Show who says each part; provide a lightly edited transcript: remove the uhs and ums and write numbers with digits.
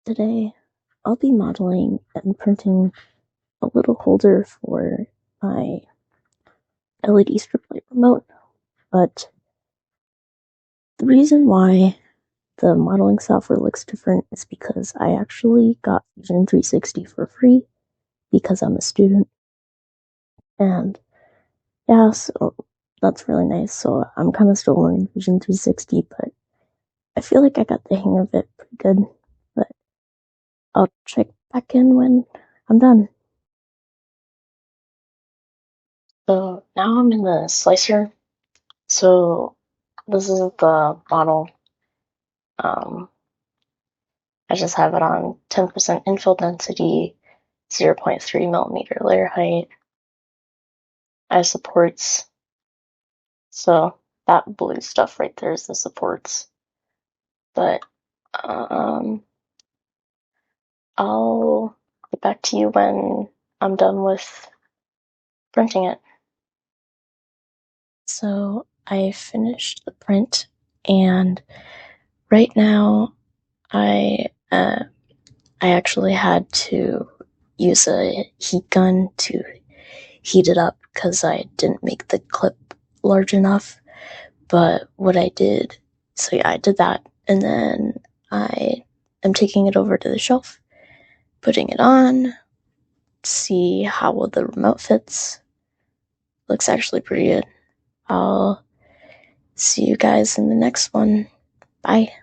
Speaker 1: Today, I'll be modeling and printing a little holder for my LED strip light remote, but the reason why the modeling software looks different is because I actually got Fusion 360 for free because I'm a student, and yeah, so that's really nice. So I'm kind of still learning Fusion 360, but I feel like I got the hang of it pretty good, but I'll check back in when I'm done. So now I'm in the slicer. So this is the model. Um, I just have it on 10% infill density, 0.3 millimeter layer height. I have supports. So that blue stuff right there is the supports. But I'll get back to you when I'm done with printing it. So I finished the print, and right now I actually had to use a heat gun to heat it up because I didn't make the clip large enough. But what I did, so yeah, I did that, and then I am taking it over to the shelf, putting it on, see how well the remote fits. Looks actually pretty good. I'll see you guys in the next one. Bye.